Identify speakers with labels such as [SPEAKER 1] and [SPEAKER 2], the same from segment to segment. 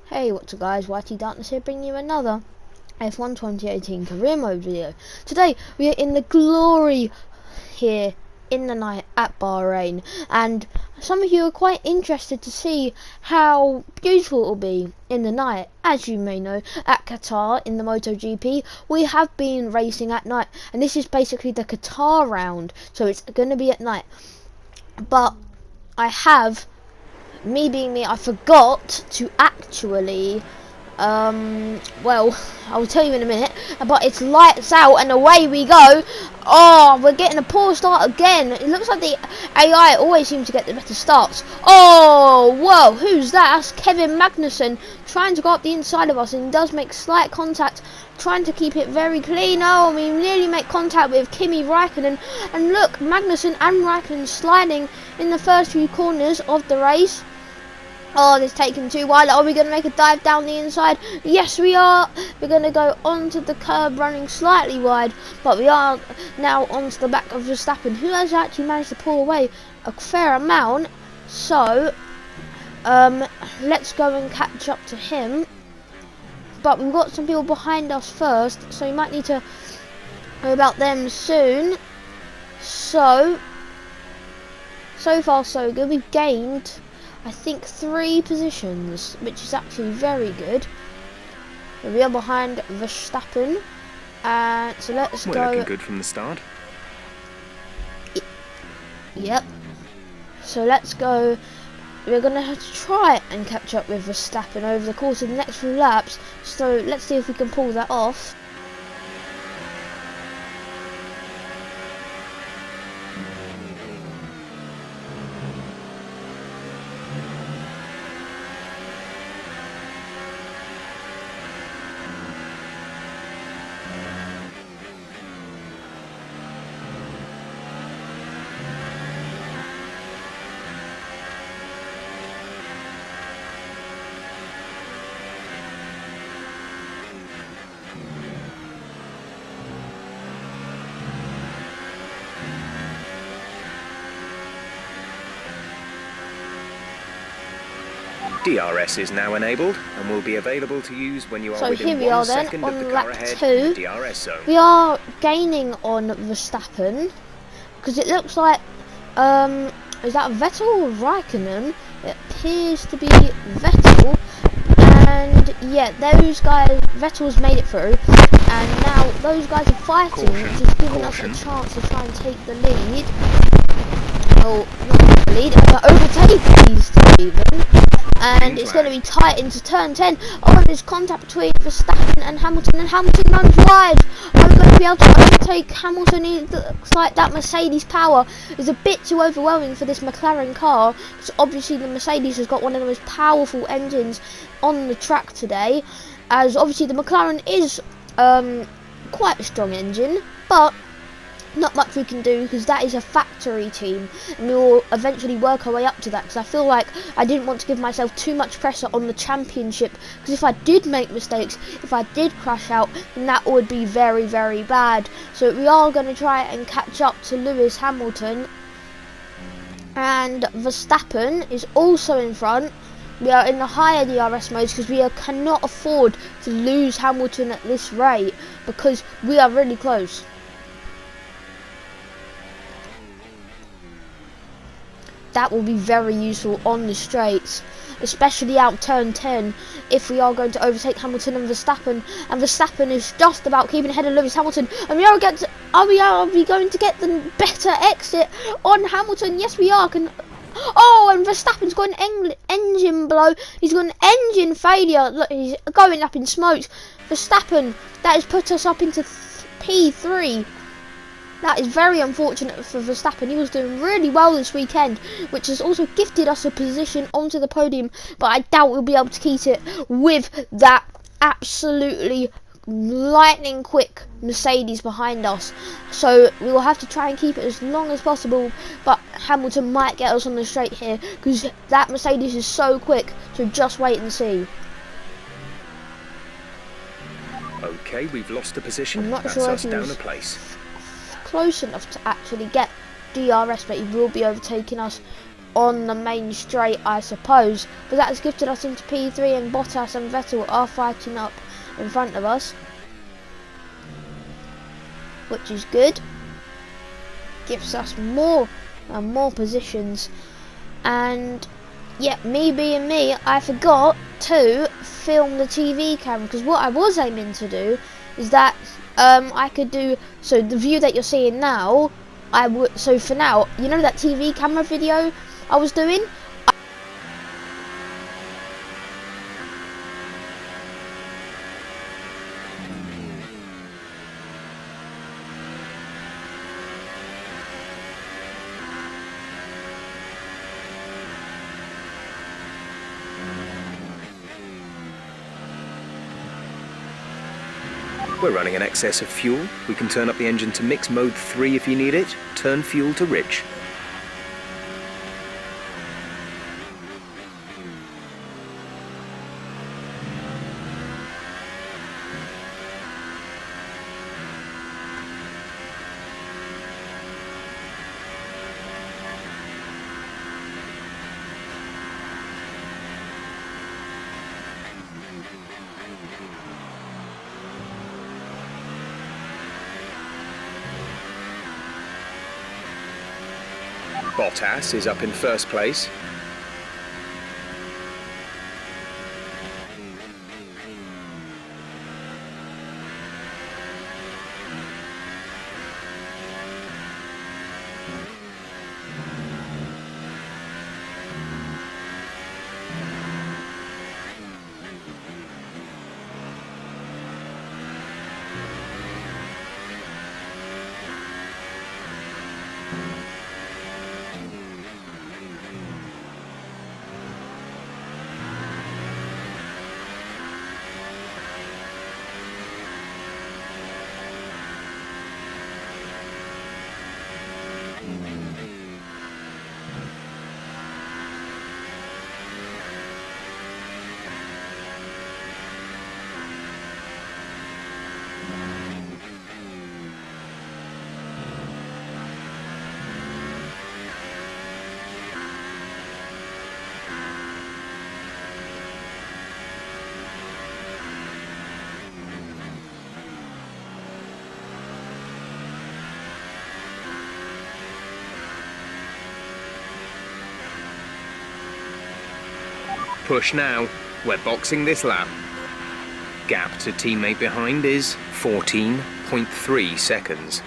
[SPEAKER 1] Hey, what's up guys, YT Darkness here, bringing you another F1 2018 career mode video. Today we are in the glory here in the night at Bahrain, and some of you are quite interested to see how beautiful it will be in the night. As you may know, at Qatar in the MotoGP we have been racing at night, and this is basically the Qatar round, so it's going to be at night. But me being me, I forgot to actually, well, I'll tell you in a minute, but it's lights out and away we go. Oh, we're getting a poor start again. It looks like the AI always seems to get the better starts. Oh, whoa, who's that? That's Kevin Magnussen trying to go up the inside of us, and he does make slight contact, trying to keep it very clean. Oh, we nearly make contact with Kimi Raikkonen, and look, Magnussen and Raikkonen sliding in the first few corners of the race. Oh, this taking too wide. Are we going to make a dive down the inside? Yes, we are. We're going to go onto the curb running slightly wide, but we are now onto the back of Verstappen, who has actually managed to pull away a fair amount. So, let's go and catch up to him. But we've got some people behind us first, so we might need to know about them soon. So far so good. We've gained, I think, 3 positions, which is actually very good. We are behind Verstappen, and so let's go.
[SPEAKER 2] Looking good from the start.
[SPEAKER 1] Yep. So let's go. We're gonna have to try and catch up with Verstappen over the course of the next few laps. So let's see if we can pull that off.
[SPEAKER 2] DRS is now enabled and will be available to use when you are
[SPEAKER 1] So
[SPEAKER 2] within
[SPEAKER 1] here we
[SPEAKER 2] 1
[SPEAKER 1] are then
[SPEAKER 2] second of the
[SPEAKER 1] on
[SPEAKER 2] car
[SPEAKER 1] lap
[SPEAKER 2] ahead
[SPEAKER 1] 2.
[SPEAKER 2] in the DRS zone.
[SPEAKER 1] We are gaining on Verstappen because it looks like, is that Vettel or Raikkonen? It appears to be Vettel, and yeah, those guys, Vettel's made it through, and now those guys are fighting, which is giving us a chance to try and take the lead. Oh, not the lead, overtake these two even. And it's going to be tight into turn 10. Oh, there's contact between Verstappen and Hamilton runs wide. I'm going to be able to overtake Hamilton. It looks like that Mercedes power is a bit too overwhelming for this McLaren car, because obviously the Mercedes has got one of the most powerful engines on the track today, as obviously the McLaren is quite a strong engine, but not much we can do because that is a factory team, and we will eventually work our way up to that, because I feel like I didn't want to give myself too much pressure on the championship, because if I did make mistakes, if I did crash out, then that would be very, very bad. So we are going to try and catch up to Lewis Hamilton, and Verstappen is also in front. We are in the higher DRS modes because we cannot afford to lose Hamilton at this rate, because we are really close. That will be very useful on the straights, especially out turn 10, if we are going to overtake Hamilton and Verstappen is just about keeping ahead of Lewis Hamilton, and we are we going to get the better exit on Hamilton? Yes, we are. Oh, and Verstappen's got an engine blow. He's got an engine failure. Look, he's going up in smokes. Verstappen, that has put us up into P3. That is very unfortunate for Verstappen. He was doing really well this weekend, which has also gifted us a position onto the podium, but I doubt we'll be able to keep it with that absolutely lightning quick Mercedes behind us. So we will have to try and keep it as long as possible, but Hamilton might get us on the straight here because that Mercedes is so quick, so just wait and see.
[SPEAKER 2] Okay, we've lost a position.
[SPEAKER 1] I'm not
[SPEAKER 2] That's
[SPEAKER 1] sure
[SPEAKER 2] us
[SPEAKER 1] if
[SPEAKER 2] down a place.
[SPEAKER 1] close enough to actually get DRS, but he will be overtaking us on the main straight, I suppose. But that's gifted us into P3, and Bottas and Vettel are fighting up in front of us, which is good. Gives us more and more positions. And yeah, me being me, I forgot to film the TV camera, because what I was aiming to do is that I could do, so the view that you're seeing now, so for now, you know that TV camera video I was doing?
[SPEAKER 2] We're running an excess of fuel. We can turn up the engine to mix mode 3 if you need it. Turn fuel to rich. Bottas is up in first place. Push now. We're boxing this lap. Gap to teammate behind is 14.3 seconds.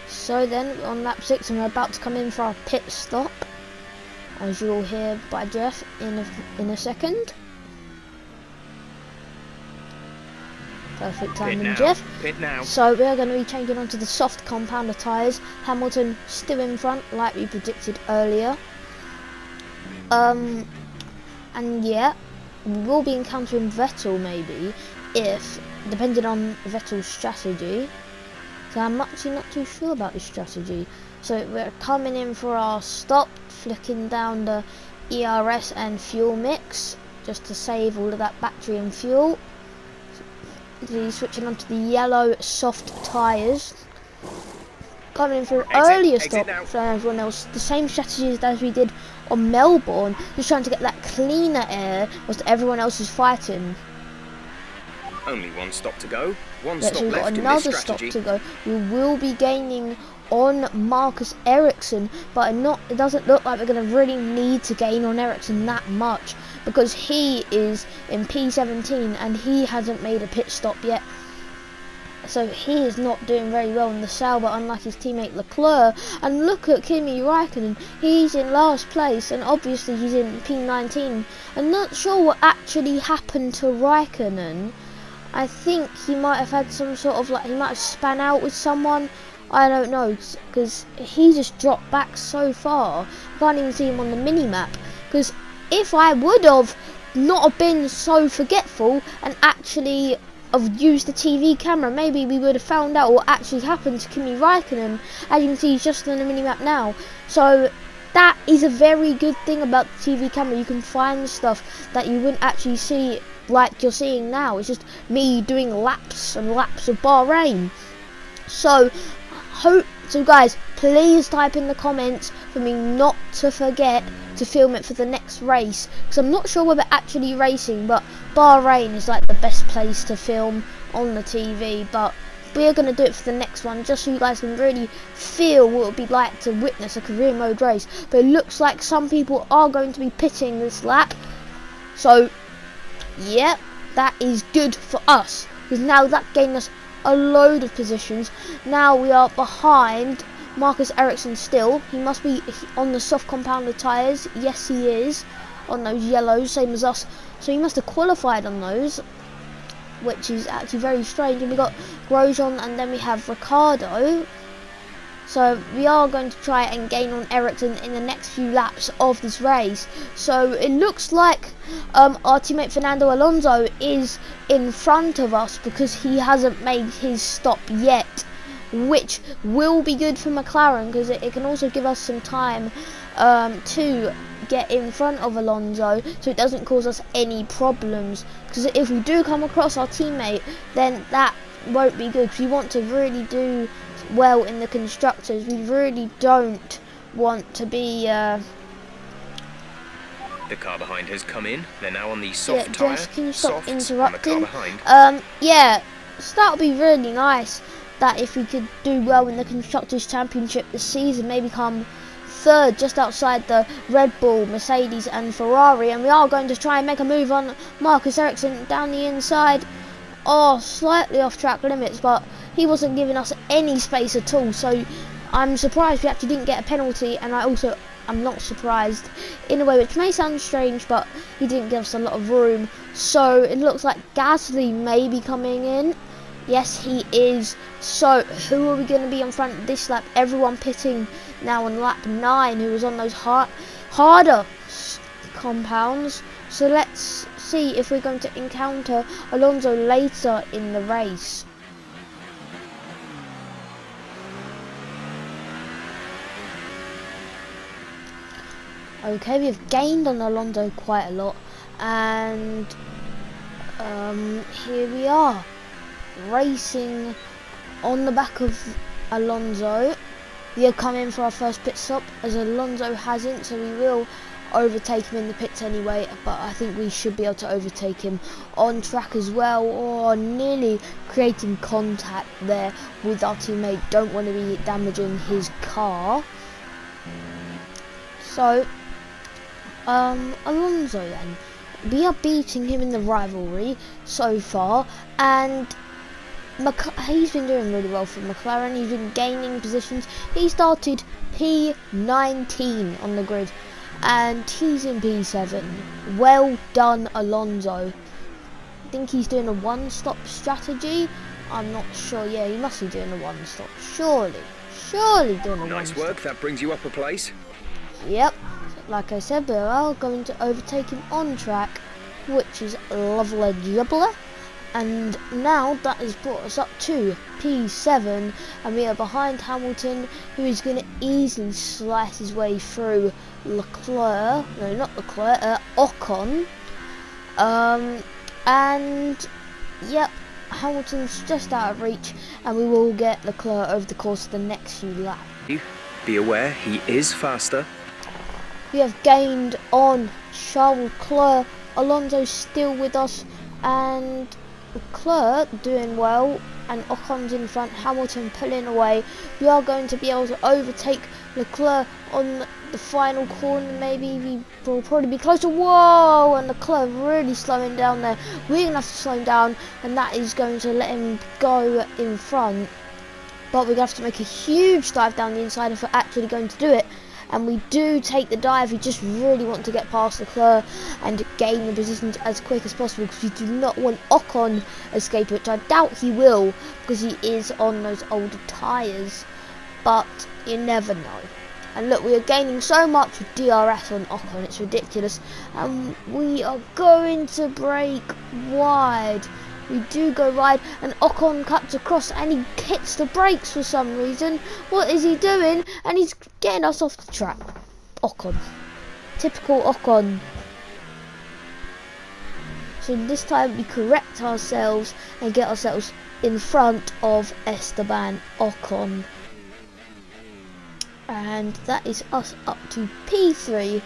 [SPEAKER 1] So then, on lap 6, and we're about to come in for our pit stop, as you'll hear by Jeff in a second. Perfect timing, Jeff.
[SPEAKER 2] Pit now.
[SPEAKER 1] So we are going to be changing onto the soft compounder tyres. Hamilton still in front, like we predicted earlier. And yeah, we will be encountering Vettel maybe, depending on Vettel's strategy. So I'm actually not too sure about this strategy. So we're coming in for our stop, flicking down the ERS and fuel mix, just to save all of that battery and fuel. So switching onto the yellow soft tyres. Coming in for an earlier stop from everyone else. The same strategies as we did on Melbourne, just trying to get that cleaner air whilst everyone else is fighting.
[SPEAKER 2] Only one stop to go. One
[SPEAKER 1] Yeah,
[SPEAKER 2] stop
[SPEAKER 1] so we've got
[SPEAKER 2] left in this
[SPEAKER 1] another stop
[SPEAKER 2] strategy.
[SPEAKER 1] to go. We will be gaining on Marcus Ericsson, but it doesn't look like we're going to really need to gain on Ericsson that much, because he is in P17 and he hasn't made a pit stop yet. So he is not doing very well in the Sauber, unlike his teammate Leclerc. And look at Kimi Raikkonen, he's in last place, and obviously he's in P19. I'm not sure what actually happened to Raikkonen. I think he might have had some sort of, like, he might have span out with someone. I don't know, because he just dropped back so far. I can't even see him on the mini-map. Because if I would have not have been so forgetful and actually have used the TV camera, maybe we would have found out what actually happened to Kimi Raikkonen. As you can see, he's just on the mini-map now. So that is a very good thing about the TV camera. You can find stuff that you wouldn't actually see like you're seeing now. It's just me doing laps and laps of Bahrain. So guys, please type in the comments for me not to forget to film it for the next race, because I'm not sure whether actually racing, but Bahrain is like the best place to film on the TV. But we're going to do it for the next one, just so you guys can really feel what it would be like to witness a career mode race. But it looks like some people are going to be pitting this lap, so yep, that is good for us, because now that gained us a load of positions. Now we are behind Marcus Ericsson still. He must be on the soft compounded tyres. Yes, he is on those yellows, same as us. So he must have qualified on those, which is actually very strange. And we got Grosjean, and then we have Ricardo. So we are going to try and gain on Ericsson in the next few laps of this race. So it looks like our teammate Fernando Alonso is in front of us, because he hasn't made his stop yet, which will be good for McLaren, because it can also give us some time to get in front of Alonso, so it doesn't cause us any problems. Because if we do come across our teammate, then that won't be good. We want to really do well in the constructors. We really don't want to be
[SPEAKER 2] The car behind has come in. They're now on the soft tyre.
[SPEAKER 1] Jess, can you stop
[SPEAKER 2] Softs on the
[SPEAKER 1] interrupting?
[SPEAKER 2] car behind.
[SPEAKER 1] Yeah, so that would be really nice, that if we could do well in the Constructors' Championship this season, maybe come third just outside the Red Bull, Mercedes and Ferrari. And we are going to try and make a move on Marcus Ericsson down the inside. Oh, slightly off track limits, but he wasn't giving us any space at all. So I'm surprised we actually didn't get a penalty, and I'm not surprised in a way, which may sound strange, but he didn't give us a lot of room. So it looks like Gasly may be coming in. Yes, he is. So who are we going to be in front of this lap? Everyone pitting now on lap 9, who was on those harder compounds. So let's see if we're going to encounter Alonso later in the race. Okay, we've gained on Alonso quite a lot, and here we are, racing on the back of Alonso. We have come in for our first pit stop, as Alonso hasn't, so we will overtake him in the pits anyway, but I think we should be able to overtake him on track as well. Or nearly creating contact there with our teammate. Don't want to be damaging his car. So Alonso then, we are beating him in the rivalry so far, and he's been doing really well for McLaren. He's been gaining positions. He started P19 on the grid, and he's in P7. Well done, Alonso. I think he's doing a one-stop strategy. I'm not sure. Yeah, he must be doing a one-stop. Surely doing a one-stop.
[SPEAKER 2] Nice work. That brings you up a place.
[SPEAKER 1] Yep. Like I said, we are going to overtake him on track, which is lovely jubbly. And now that has brought us up to P7, and we are behind Hamilton, who is going to easily slice his way through Leclerc. No, not Leclerc, Ocon. And yep, Hamilton's just out of reach, and we will get Leclerc over the course of the next few laps.
[SPEAKER 2] Be aware, he is faster.
[SPEAKER 1] We have gained on Charles Leclerc. Alonso's still with us, and Leclerc doing well, and Ocon's in front, Hamilton pulling away. We are going to be able to overtake Leclerc on the final corner. Maybe we will probably be closer. Whoa, and Leclerc really slowing down there. We're going to have to slow him down, and that is going to let him go in front. But we're going to have to make a huge dive down the inside if we're actually going to do it. And we do take the dive. We just really want to get past Leclerc and gain the positions as quick as possible, because we do not want Ocon escape, which I doubt he will, because he is on those older tyres. But you never know. And look, we are gaining so much with DRS on Ocon, it's ridiculous. And we are going to break wide. We do go wide, and Ocon cuts across, and he hits the brakes for some reason. What is he doing? And he's getting us off the track. Ocon. Typical Ocon. So this time we correct ourselves and get ourselves in front of Esteban Ocon. And that is us up to P3,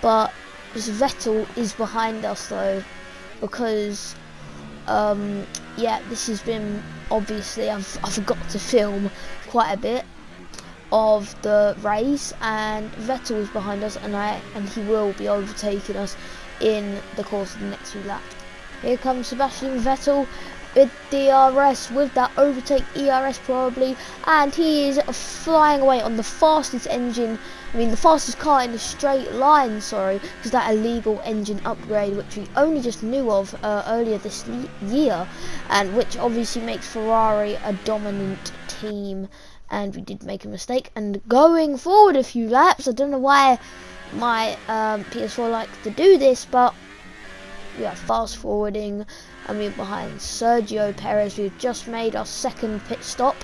[SPEAKER 1] but this Vettel is behind us though, because yeah, this has been, obviously I forgot to film quite a bit of the race, and Vettel is behind us, and he will be overtaking us in the course of the next few laps. Here comes Sebastian Vettel with DRS, with that overtake ERS probably, and he is flying away on the fastest engine, the fastest car in a straight line, sorry, because that illegal engine upgrade, which we only just knew of earlier this year, and which obviously makes Ferrari a dominant team. And we did make a mistake, and going forward a few laps, I don't know why my PS4 likes to do this, but we are fast forwarding, and we're behind Sergio Perez. We've just made our second pit stop.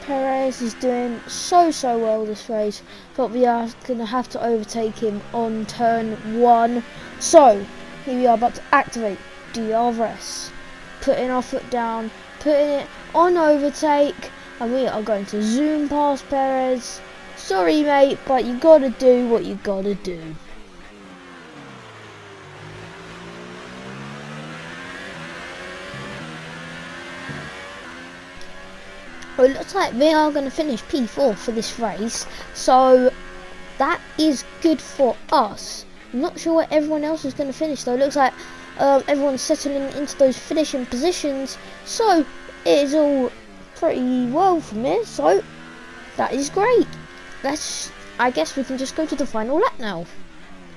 [SPEAKER 1] Perez is doing so well this race, but we are going to have to overtake him on turn 1. So here we are about to activate DRS, putting our foot down, putting it on overtake, and we are going to zoom past Perez. Sorry mate, but you gotta do what you gotta do. Well, it looks like we are going to finish P4 for this race, so that is good for us. I'm not sure where everyone else is going to finish though. It looks like everyone's settling into those finishing positions, so it is all pretty well from here, so that is great. I guess we can just go to the final lap now.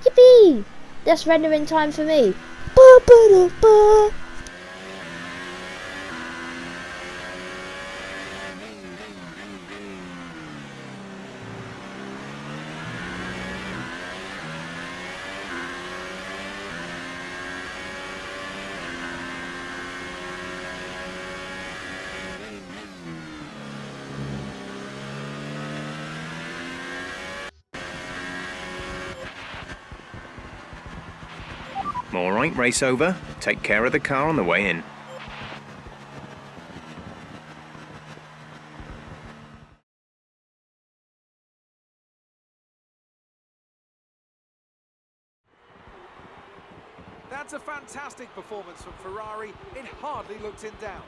[SPEAKER 1] Yippee! That's rendering time for me. Ba -ba -da -ba.
[SPEAKER 2] Alright, race over. Take care of the car on the way in.
[SPEAKER 3] That's a fantastic performance from Ferrari. It hardly looked in doubt.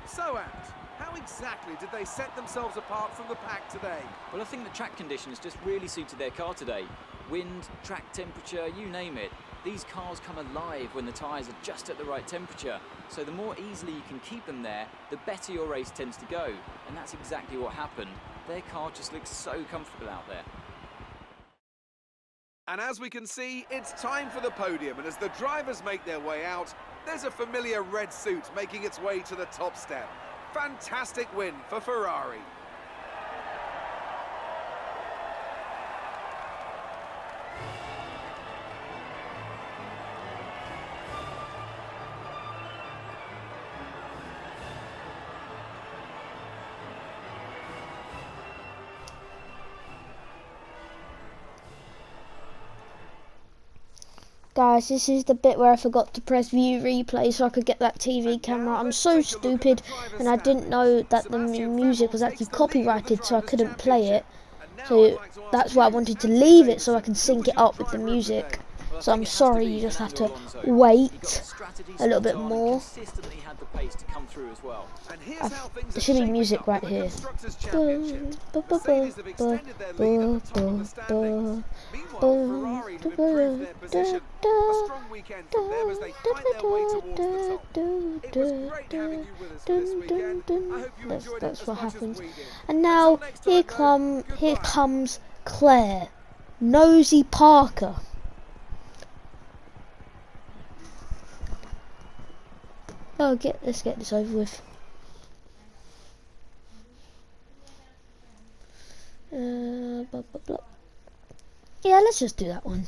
[SPEAKER 3] So, Ant, how exactly did they set themselves apart from the pack today?
[SPEAKER 4] Well, I think the track conditions just really suited their car today. Wind, track temperature, you name it. These cars come alive when the tyres are just at the right temperature. So the more easily you can keep them there, the better your race tends to go. And that's exactly what happened. Their car just looks so comfortable out there.
[SPEAKER 3] And as we can see, it's time for the podium. And as the drivers make their way out, there's a familiar red suit making its way to the top step. Fantastic win for Ferrari.
[SPEAKER 1] Guys, this is the bit where I forgot to press view replay so I could get that TV camera. I'm so stupid, and I didn't know that the music was actually copyrighted, so I couldn't play it. So that's why I wanted to leave it so I can sync it up with the music. So I'm sorry, you just have to wait a little bit more. There should be music right here. That's what happens. And now here comes Claire, Nosy Parker. Oh, let's get this over with. Blah, blah, blah. Yeah, let's just do that one.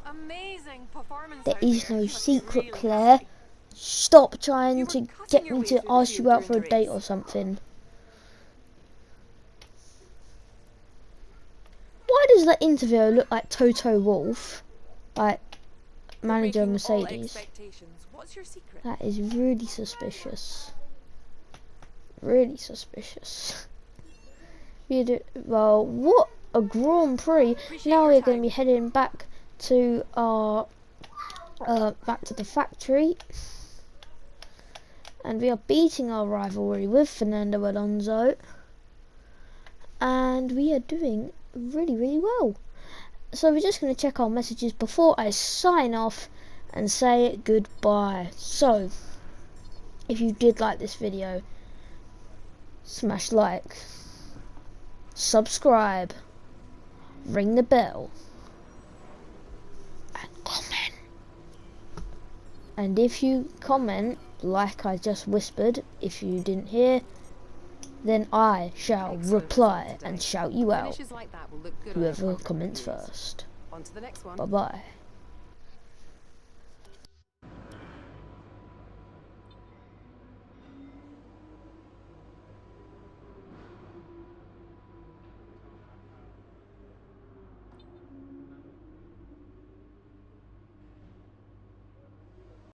[SPEAKER 5] Amazing performance.
[SPEAKER 1] There is no secret, Claire. Stop trying to get me to ask you out for a date or something. Why does that interviewer look like Toto Wolff? Like manager of Mercedes.
[SPEAKER 5] What's your secret?
[SPEAKER 1] That is really suspicious. Really suspicious. Well, what a Grand Prix. Now we're going to be heading back to our back to the factory, and we are beating our rivalry with Fernando Alonso, and we are doing really well. So we're just going to check our messages before I sign off and say goodbye. So if you did like this video, smash like, subscribe, ring the bell, and comment. And if you comment, like I just whispered, if you didn't hear, then I shall reply and shout you out. Whoever comments first. Bye bye.